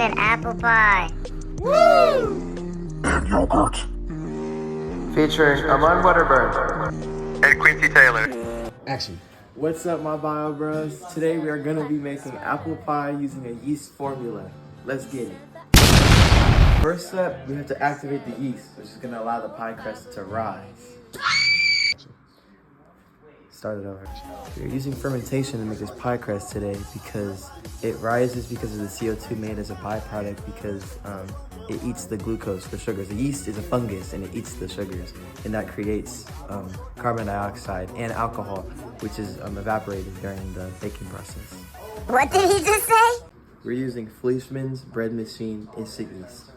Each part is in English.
an apple pie. And yogurt. Featuring Amon Waterburn and Quincy Taylor. Action. What's up, my bio bros? Today we are gonna be making apple pie using a yeast formula. Let's get it. First step, we have to activate the yeast, which is gonna allow the pie crust to rise. Start it over. We're using fermentation to make this pie crust today because it rises because of the CO2 made as a byproduct because it eats the glucose, the sugars. The yeast is a fungus and it eats the sugars, and that creates carbon dioxide and alcohol, which is evaporated during the baking process. What did he just say? We're using Fleischmann's bread machine instant yeast.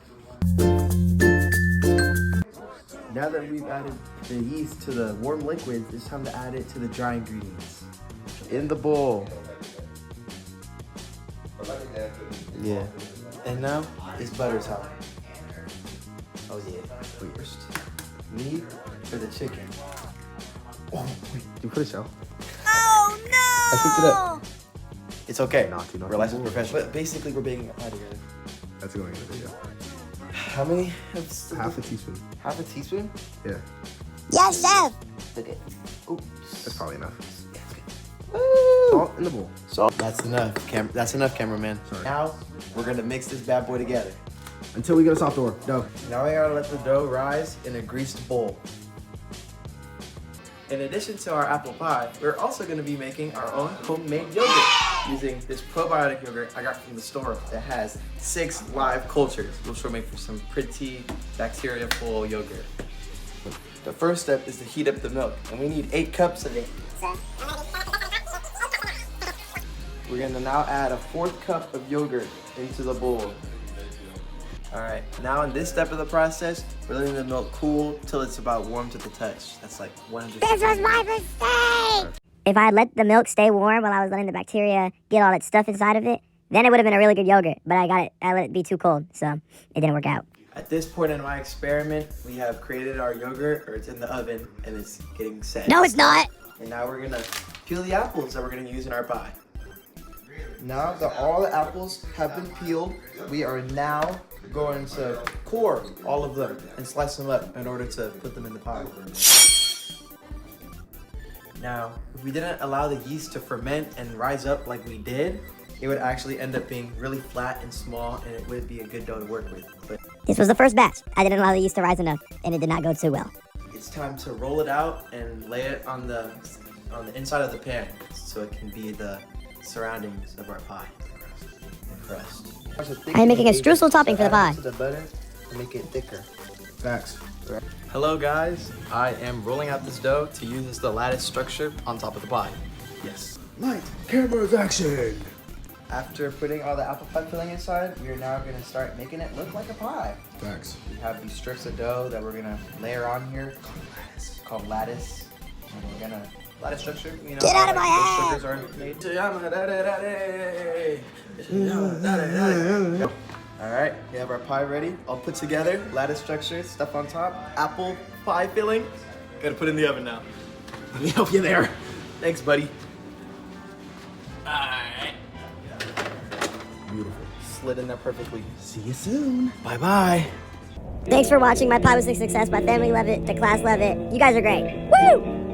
Now that we've added the yeast to the warm liquids, it's time to add it to the dry ingredients. In the bowl. Yeah. And now it's butter time. Oh yeah. First, meat for the chicken. Oh, wait, you put it so? Oh no! I picked it up. It's okay. Naughty. We're licensed professionals. But basically, we're baking a pie together. That's going in the video. How many? Half a teaspoon. Half a teaspoon? Yeah, Yes, chef! Okay. Oops. that's probably enough. Woo! Salt in the bowl. Salt. That's enough. That's enough, cameraman. Sorry. Now we're gonna mix this bad boy together. Until we get a soft dough. Dough. Now we gotta let the dough rise in a greased bowl. In addition to our apple pie, we're also gonna be making our own homemade yogurt using this probiotic yogurt I got from the store that has 6 live cultures, which will make for some pretty bacteria-full yogurt. The first step is to heat up the milk, and we need 8 cups of it. We're gonna now add a 4th cup of yogurt into the bowl. All right, now in this step of the process, we're letting the milk cool till it's about warm to the touch. That's like 100. This was my mistake! If I had let the milk stay warm while I was letting the bacteria get all its stuff inside of it, then it would have been a really good yogurt. But I let it be too cold, so it didn't work out. At this point in my experiment, we have created our yogurt, or it's in the oven, and it's getting set. No, it's not! And now we're gonna peel the apples that we're gonna use in our pie. Now that all the apples have been peeled, we are now going to core all of them and slice them up in order to put them in the pie. Now, if we didn't allow the yeast to ferment and rise up like we did, it would actually end up being really flat and small, and it would be a good dough to work with. But This was the first batch. I didn't allow the yeast to rise enough, and it did not go too well. it's time to roll it out and lay it on the inside of the pan so it can be the surroundings of our pie. The crust. I'm making a streusel topping for the pie. To the butter to make it thicker. Facts. Hello guys, I am rolling out this dough to use as the lattice structure on top of the pie. Yes. Light, cameras, action. After putting all the apple pie filling inside, we are now going to start making it look like a pie. Facts. We have these strips of dough that we're going to layer on here called lattice. And we're going to lattice structure, you know. Get out of my head! Sugars are made. All right, we have our pie ready, all put together, lattice structure, stuff on top, apple pie filling. Gotta put it in the oven now. Let me help you there. Thanks, buddy. All right. Beautiful. Slid in there perfectly. See you soon. Bye-bye. Thanks for watching. My pie was a success. My family loved it. The class loved it. You guys are great. Woo!